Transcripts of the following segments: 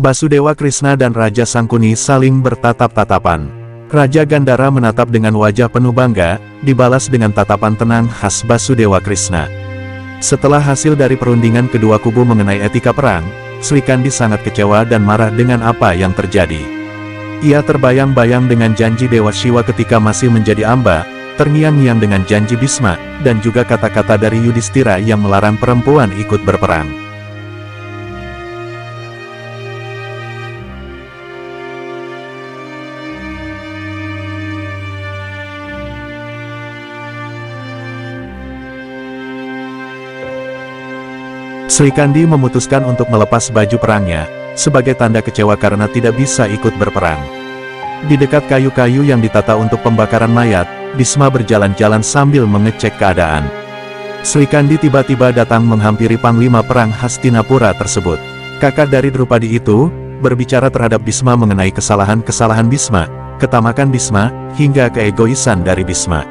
Basudewa Krishna dan Raja Sangkuni saling bertatap-tatapan. Raja Gandhara menatap dengan wajah penuh bangga, dibalas dengan tatapan tenang khas Basudewa Krishna. Setelah hasil dari perundingan kedua kubu mengenai etika perang, Sri Kandi sangat kecewa dan marah dengan apa yang terjadi. Ia terbayang-bayang dengan janji Dewa Shiva ketika masih menjadi Amba, terngiang-ngiang dengan janji Bhisma, dan juga kata-kata dari Yudhishthira yang melarang perempuan ikut berperang. Sri Kandi memutuskan untuk melepas baju perangnya, sebagai tanda kecewa karena tidak bisa ikut berperang. Di dekat kayu-kayu yang ditata untuk pembakaran mayat, Bhisma berjalan-jalan sambil mengecek keadaan. Sri Kandi tiba-tiba datang menghampiri Panglima Perang Hastinapura tersebut. Kakak dari Drupadi itu, berbicara terhadap Bhisma mengenai kesalahan-kesalahan Bhisma, ketamakan Bhisma, hingga keegoisan dari Bhisma.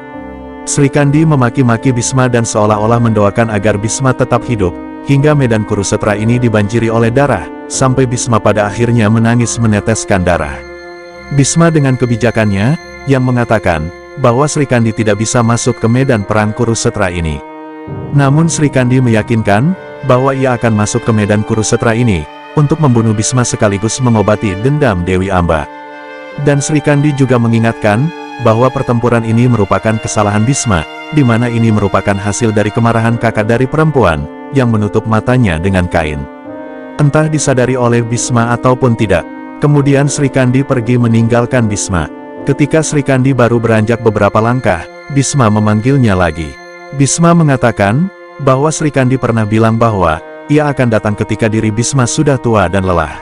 Sri Kandi memaki-maki Bhisma dan seolah-olah mendoakan agar Bhisma tetap hidup, hingga medan Kurusetra ini dibanjiri oleh darah, sampai Bhisma pada akhirnya menangis meneteskan darah. Bhisma dengan kebijakannya, yang mengatakan, bahwa Sri Kandi tidak bisa masuk ke medan perang Kurusetra ini. Namun Sri Kandi meyakinkan, bahwa ia akan masuk ke medan Kurusetra ini, untuk membunuh Bhisma sekaligus mengobati dendam Dewi Amba. Dan Sri Kandi juga mengingatkan, bahwa pertempuran ini merupakan kesalahan Bhisma, di mana ini merupakan hasil dari kemarahan kakak dari perempuan, yang menutup matanya dengan kain. Entah disadari oleh Bhisma ataupun tidak. Kemudian Sri Kandi pergi meninggalkan Bhisma. Ketika Sri Kandi baru beranjak beberapa langkah, Bhisma memanggilnya lagi. Bhisma mengatakan, bahwa Sri Kandi pernah bilang bahwa, ia akan datang ketika diri Bhisma sudah tua dan lelah.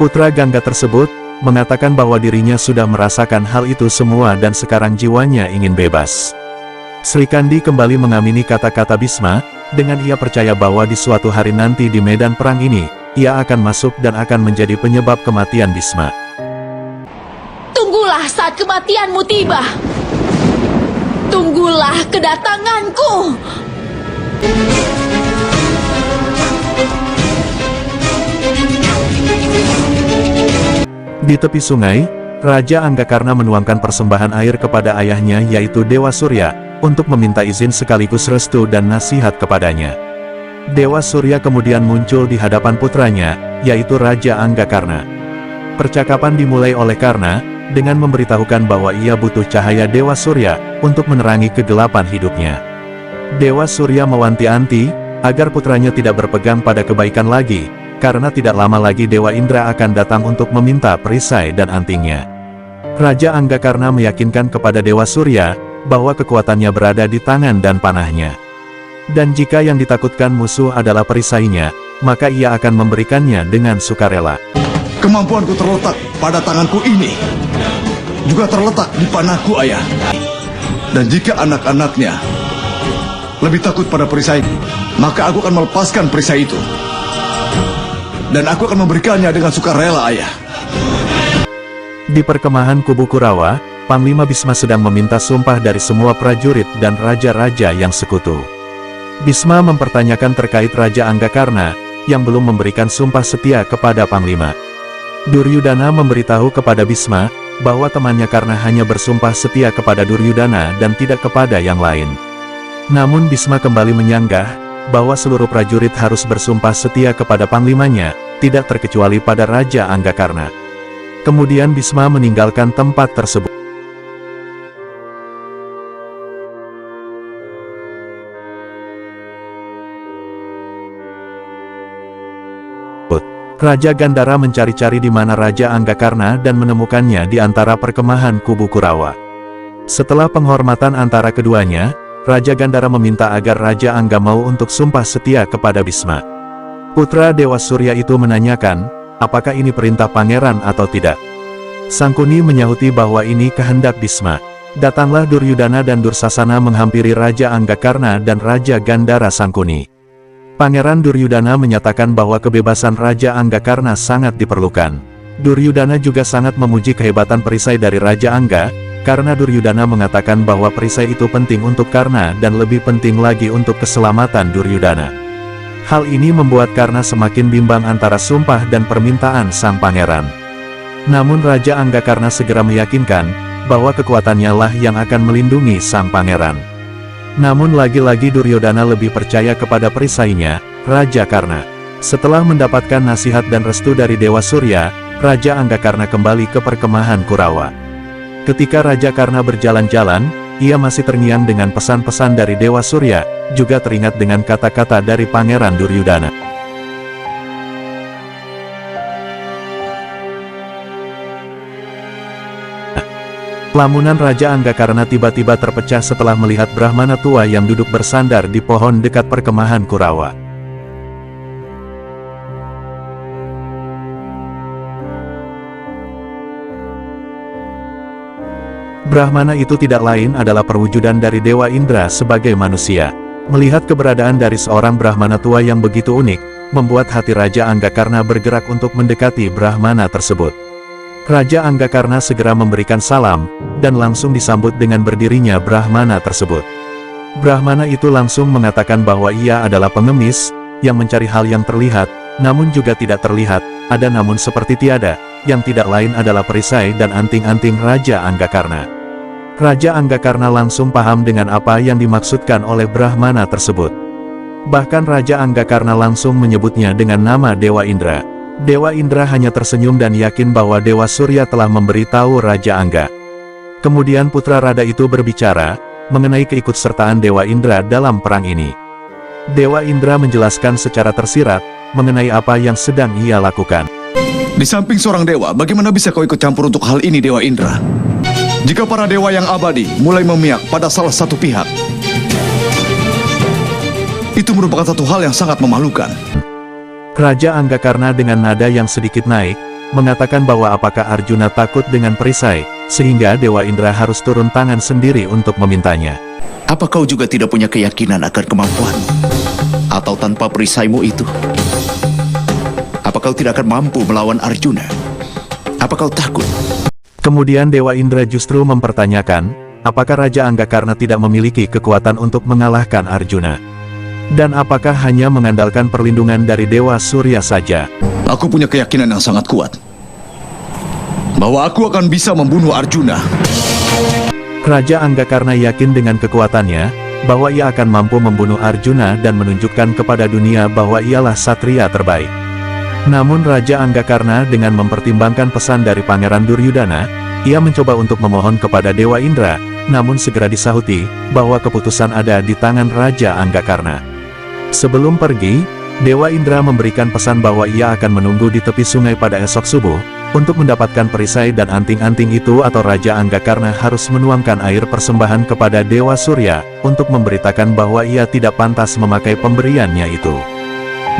Putra Gangga tersebut, mengatakan bahwa dirinya sudah merasakan hal itu semua dan sekarang jiwanya ingin bebas. Sri Kandi kembali mengamini kata-kata Bhisma, dengan ia percaya bahwa di suatu hari nanti di medan perang ini, ia akan masuk dan akan menjadi penyebab kematian Bhisma. Tunggulah saat kematianmu tiba. Tunggulah kedatanganku. Di tepi sungai, Raja Anggakarna menuangkan persembahan air kepada ayahnya yaitu Dewa Surya, untuk meminta izin sekaligus restu dan nasihat kepadanya. Dewa Surya kemudian muncul di hadapan putranya, yaitu Raja Anggakarna. Percakapan dimulai oleh Karna, dengan memberitahukan bahwa ia butuh cahaya Dewa Surya, untuk menerangi kegelapan hidupnya. Dewa Surya mewanti-wanti, agar putranya tidak berpegang pada kebaikan lagi, karena tidak lama lagi Dewa Indra akan datang untuk meminta perisai dan antingnya. Raja Anggakarna meyakinkan kepada Dewa Surya, bahwa kekuatannya berada di tangan dan panahnya. Dan jika yang ditakutkan musuh adalah perisainya, maka ia akan memberikannya dengan sukarela. Kemampuanku terletak pada tanganku ini, juga terletak di panahku, ayah. Dan jika anak-anaknya lebih takut pada perisai, maka aku akan melepaskan perisai itu. Dan aku akan memberikannya dengan sukarela, ayah. Di perkemahan kubu Kurawa, Panglima Bhisma sedang meminta sumpah dari semua prajurit dan raja-raja yang sekutu. Bhisma mempertanyakan terkait Raja Anggakarna, yang belum memberikan sumpah setia kepada Panglima. Duryudana memberitahu kepada Bhisma, bahwa temannya karena hanya bersumpah setia kepada Duryudana dan tidak kepada yang lain. Namun Bhisma kembali menyanggah, bahwa seluruh prajurit harus bersumpah setia kepada Panglimanya, tidak terkecuali pada Raja Anggakarna. Kemudian Bhisma meninggalkan tempat tersebut. Raja Gandhara mencari-cari di mana Raja Anggakarna dan menemukannya di antara perkemahan kubu Kurawa. Setelah penghormatan antara keduanya, Raja Gandhara meminta agar Raja Angga mau untuk sumpah setia kepada Bhisma. Putra Dewa Surya itu menanyakan, apakah ini perintah pangeran atau tidak. Sangkuni menyahuti bahwa ini kehendak Bhisma. Datanglah Duryudana dan Dursasana menghampiri Raja Anggakarna dan Raja Gandhara Sangkuni. Pangeran Duryudana menyatakan bahwa kebebasan Raja Anggakarna sangat diperlukan. Duryudana juga sangat memuji kehebatan perisai dari Raja Angga, karena Duryudana mengatakan bahwa perisai itu penting untuk Karna dan lebih penting lagi untuk keselamatan Duryudana. Hal ini membuat Karna semakin bimbang antara sumpah dan permintaan sang pangeran. Namun Raja Anggakarna segera meyakinkan bahwa kekuatannya lah yang akan melindungi sang pangeran. Namun lagi-lagi Duryodhana lebih percaya kepada perisainya, Raja Karna. Setelah mendapatkan nasihat dan restu dari Dewa Surya, Raja Anggakarna kembali ke perkemahan Kurawa. Ketika Raja Karna berjalan-jalan, ia masih terngiang dengan pesan-pesan dari Dewa Surya, juga teringat dengan kata-kata dari Pangeran Duryodhana. Lamunan Raja Anggakarna tiba-tiba terpecah setelah melihat Brahmana tua yang duduk bersandar di pohon dekat perkemahan Kurawa. Brahmana itu tidak lain adalah perwujudan dari Dewa Indra sebagai manusia. Melihat keberadaan dari seorang Brahmana tua yang begitu unik, membuat hati Raja Anggakarna bergerak untuk mendekati Brahmana tersebut. Raja Anggakarna segera memberikan salam, dan langsung disambut dengan berdirinya Brahmana tersebut. Brahmana itu langsung mengatakan bahwa ia adalah pengemis, yang mencari hal yang terlihat, namun juga tidak terlihat, ada namun seperti tiada, yang tidak lain adalah perisai dan anting-anting Raja Anggakarna. Raja Anggakarna langsung paham dengan apa yang dimaksudkan oleh Brahmana tersebut. Bahkan Raja Anggakarna langsung menyebutnya dengan nama Dewa Indra. Dewa Indra hanya tersenyum dan yakin bahwa Dewa Surya telah memberitahu Raja Angga. Kemudian putra Rada itu berbicara mengenai keikutsertaan Dewa Indra dalam perang ini. Dewa Indra menjelaskan secara tersirat mengenai apa yang sedang ia lakukan. Di samping seorang dewa, bagaimana bisa kau ikut campur untuk hal ini, Dewa Indra? Jika para dewa yang abadi mulai memihak pada salah satu pihak, itu merupakan satu hal yang sangat memalukan. Raja Anggakarna dengan nada yang sedikit naik, mengatakan bahwa apakah Arjuna takut dengan perisai, sehingga Dewa Indra harus turun tangan sendiri untuk memintanya. Apa kau juga tidak punya keyakinan akan kemampuanmu? Atau tanpa perisaimu itu? Apa kau tidak akan mampu melawan Arjuna? Apa kau takut? Kemudian Dewa Indra justru mempertanyakan, apakah Raja Anggakarna tidak memiliki kekuatan untuk mengalahkan Arjuna? Dan apakah hanya mengandalkan perlindungan dari Dewa Surya saja? Aku punya keyakinan yang sangat kuat bahwa aku akan bisa membunuh Arjuna. Raja Anggakarna yakin dengan kekuatannya, bahwa ia akan mampu membunuh Arjuna dan menunjukkan kepada dunia bahwa ialah satria terbaik. Namun Raja Anggakarna dengan mempertimbangkan pesan dari Pangeran Duryodhana, ia mencoba untuk memohon kepada Dewa Indra, namun segera disahuti, bahwa keputusan ada di tangan Raja Anggakarna. Sebelum pergi, Dewa Indra memberikan pesan bahwa ia akan menunggu di tepi sungai pada esok subuh, untuk mendapatkan perisai dan anting-anting itu atau Raja Anggakarna harus menuangkan air persembahan kepada Dewa Surya, untuk memberitakan bahwa ia tidak pantas memakai pemberiannya itu.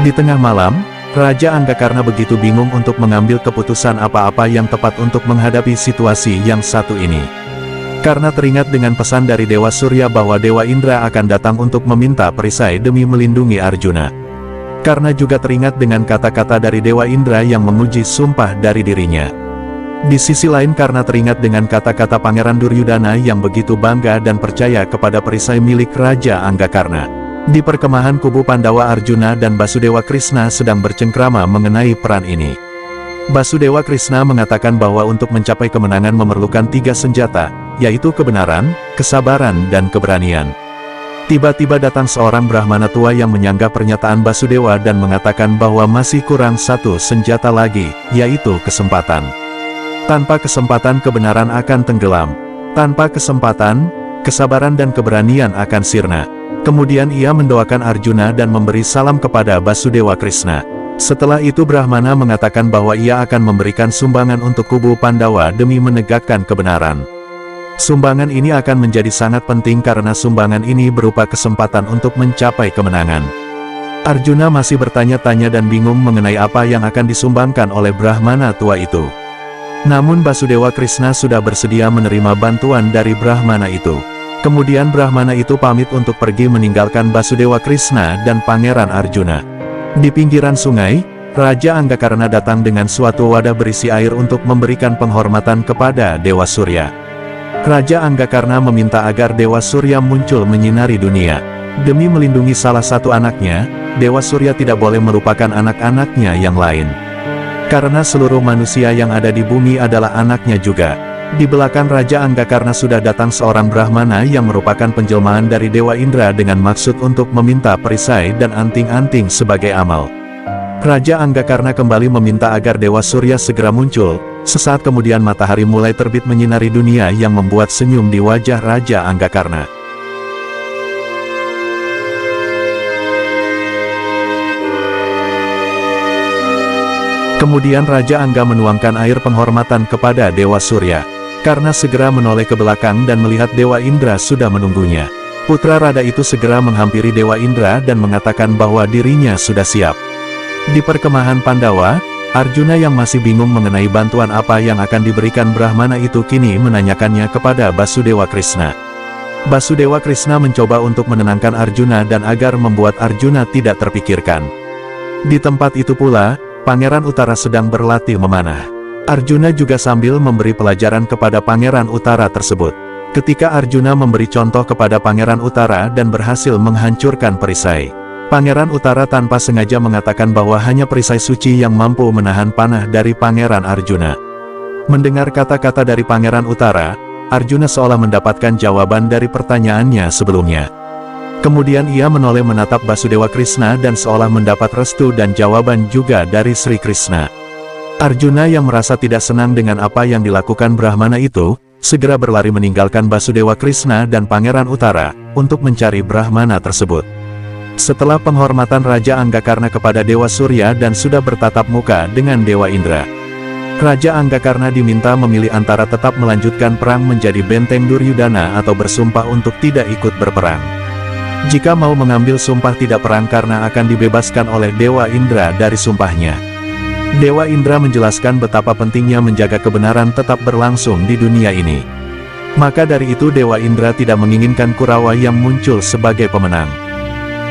Di tengah malam, Raja Anggakarna begitu bingung untuk mengambil keputusan apa-apa yang tepat untuk menghadapi situasi yang satu ini. Karena teringat dengan pesan dari Dewa Surya bahwa Dewa Indra akan datang untuk meminta perisai demi melindungi Arjuna. Karena juga teringat dengan kata-kata dari Dewa Indra yang menguji sumpah dari dirinya. Di sisi lain karena teringat dengan kata-kata Pangeran Duryodhana yang begitu bangga dan percaya kepada perisai milik Raja Anggakarna. Di perkemahan kubu Pandawa, Arjuna dan Basudewa Krishna sedang bercengkrama mengenai peran ini. Basudewa Krishna mengatakan bahwa untuk mencapai kemenangan memerlukan 3 senjata, yaitu kebenaran, kesabaran dan keberanian. Tiba-tiba datang seorang Brahmana tua yang menyanggah pernyataan Basudewa dan mengatakan bahwa masih kurang 1 senjata lagi, yaitu kesempatan. Tanpa kesempatan kebenaran akan tenggelam. Tanpa kesempatan, kesabaran dan keberanian akan sirna. Kemudian ia mendoakan Arjuna dan memberi salam kepada Basudewa Krishna. Setelah itu Brahmana mengatakan bahwa ia akan memberikan sumbangan untuk kubu Pandawa demi menegakkan kebenaran. Sumbangan ini akan menjadi sangat penting karena sumbangan ini berupa kesempatan untuk mencapai kemenangan. Arjuna masih bertanya-tanya dan bingung mengenai apa yang akan disumbangkan oleh Brahmana tua itu. Namun Basudewa Krishna sudah bersedia menerima bantuan dari Brahmana itu. Kemudian Brahmana itu pamit untuk pergi meninggalkan Basudewa Krishna dan Pangeran Arjuna. Di pinggiran sungai, Raja Anggakarna datang dengan suatu wadah berisi air untuk memberikan penghormatan kepada Dewa Surya. Raja Anggakarna meminta agar Dewa Surya muncul menyinari dunia. Demi melindungi salah satu anaknya, Dewa Surya tidak boleh melupakan anak-anaknya yang lain. Karena seluruh manusia yang ada di bumi adalah anaknya juga. Di belakang Raja Anggakarna sudah datang seorang Brahmana yang merupakan penjelmaan dari Dewa Indra dengan maksud untuk meminta perisai dan anting-anting sebagai amal. Raja Anggakarna kembali meminta agar Dewa Surya segera muncul. Sesaat kemudian matahari mulai terbit menyinari dunia yang membuat senyum di wajah Raja Anggakarna. Kemudian Raja Angga menuangkan air penghormatan kepada Dewa Surya. Karena segera menoleh ke belakang dan melihat Dewa Indra sudah menunggunya. Putra Rada itu segera menghampiri Dewa Indra dan mengatakan bahwa dirinya sudah siap. Di perkemahan Pandawa, Arjuna yang masih bingung mengenai bantuan apa yang akan diberikan Brahmana itu kini menanyakannya kepada Basudewa Krishna. Basudewa Krishna mencoba untuk menenangkan Arjuna dan agar membuat Arjuna tidak terpikirkan. Di tempat itu pula, Pangeran Utara sedang berlatih memanah. Arjuna juga sambil memberi pelajaran kepada Pangeran Utara tersebut. Ketika Arjuna memberi contoh kepada Pangeran Utara dan berhasil menghancurkan perisai, Pangeran Utara tanpa sengaja mengatakan bahwa hanya perisai suci yang mampu menahan panah dari Pangeran Arjuna. Mendengar kata-kata dari Pangeran Utara, Arjuna seolah mendapatkan jawaban dari pertanyaannya sebelumnya. Kemudian ia menoleh menatap Basudewa Krishna dan seolah mendapat restu dan jawaban juga dari Sri Krishna. Arjuna yang merasa tidak senang dengan apa yang dilakukan Brahmana itu, segera berlari meninggalkan Basudewa Krishna dan Pangeran Utara, untuk mencari Brahmana tersebut. Setelah penghormatan Raja Anggakarna kepada Dewa Surya dan sudah bertatap muka dengan Dewa Indra, Raja Anggakarna diminta memilih antara tetap melanjutkan perang menjadi benteng Duryudana atau bersumpah untuk tidak ikut berperang. Jika mau mengambil sumpah tidak perang karena akan dibebaskan oleh Dewa Indra dari sumpahnya. Dewa Indra menjelaskan betapa pentingnya menjaga kebenaran tetap berlangsung di dunia ini. Maka dari itu Dewa Indra tidak menginginkan Kurawa yang muncul sebagai pemenang.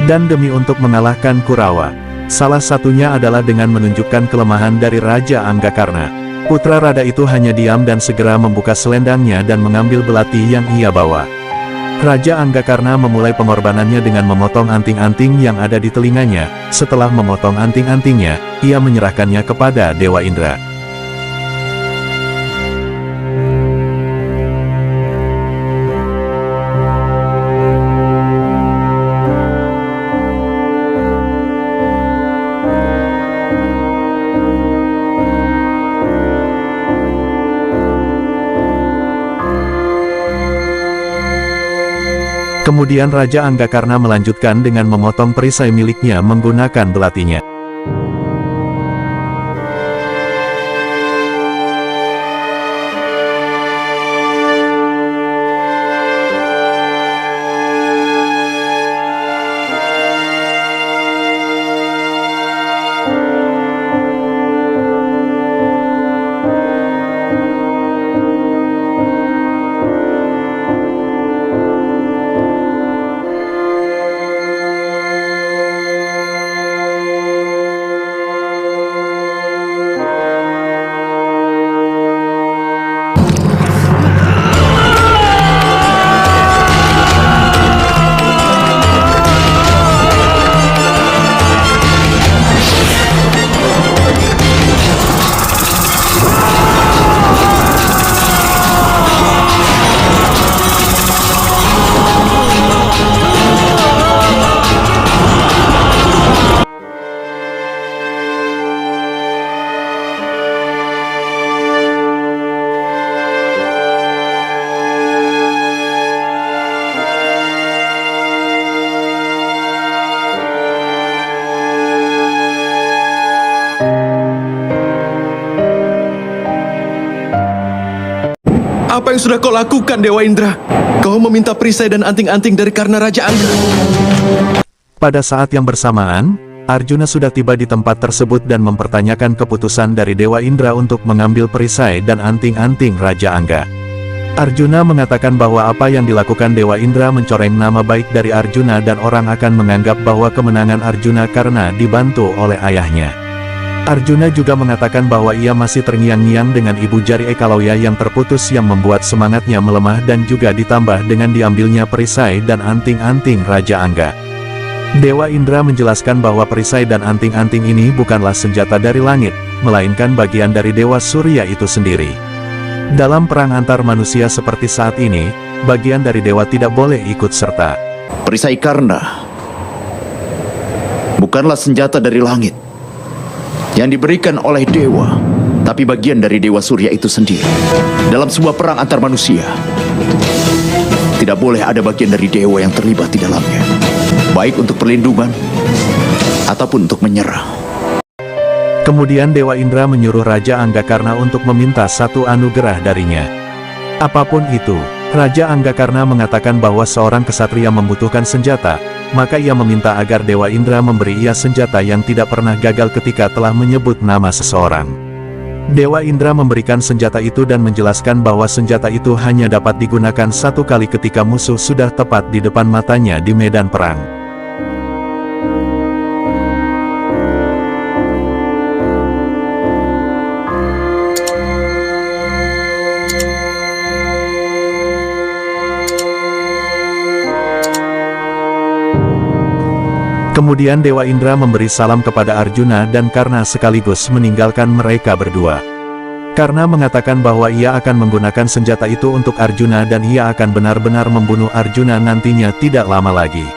Dan demi untuk mengalahkan Kurawa, salah satunya adalah dengan menunjukkan kelemahan dari Raja Anggakarna. Putra Rada itu hanya diam dan segera membuka selendangnya dan mengambil belati yang ia bawa. Raja Anggakarna memulai pengorbanannya dengan memotong anting-anting yang ada di telinganya. Setelah memotong anting-antingnya, ia menyerahkannya kepada Dewa Indra. Kemudian Raja Anggakarna melanjutkan dengan memotong perisai miliknya menggunakan belatinya. Apa yang sudah kau lakukan, Dewa Indra? Kau meminta perisai dan anting-anting dari Karna Raja Angga. Pada saat yang bersamaan, Arjuna sudah tiba di tempat tersebut dan mempertanyakan keputusan dari Dewa Indra untuk mengambil perisai dan anting-anting Raja Angga. Arjuna mengatakan bahwa apa yang dilakukan Dewa Indra mencoreng nama baik dari Arjuna dan orang akan menganggap bahwa kemenangan Arjuna karena dibantu oleh ayahnya. Arjuna juga mengatakan bahwa ia masih terngiang-ngiang dengan ibu jari Ekaloya yang terputus yang membuat semangatnya melemah dan juga ditambah dengan diambilnya perisai dan anting-anting Raja Angga. Dewa Indra menjelaskan bahwa perisai dan anting-anting ini bukanlah senjata dari langit, melainkan bagian dari Dewa Surya itu sendiri. Dalam perang antar manusia seperti saat ini, bagian dari dewa tidak boleh ikut serta. Perisai Karna bukanlah senjata dari langit yang diberikan oleh dewa, tapi bagian dari Dewa Surya itu sendiri. Dalam sebuah perang antar manusia, tidak boleh ada bagian dari dewa yang terlibat di dalamnya, baik untuk perlindungan ataupun untuk menyerang. Kemudian Dewa Indra menyuruh Raja Anggakarna untuk meminta satu anugerah darinya. Apapun itu, Raja Anggakarna mengatakan bahwa seorang kesatria membutuhkan senjata, maka ia meminta agar Dewa Indra memberi ia senjata yang tidak pernah gagal ketika telah menyebut nama seseorang. Dewa Indra memberikan senjata itu dan menjelaskan bahwa senjata itu hanya dapat digunakan satu kali ketika musuh sudah tepat di depan matanya di medan perang. Kemudian Dewa Indra memberi salam kepada Arjuna dan Karna sekaligus meninggalkan mereka berdua. Karna mengatakan bahwa ia akan menggunakan senjata itu untuk Arjuna dan ia akan benar-benar membunuh Arjuna nantinya tidak lama lagi.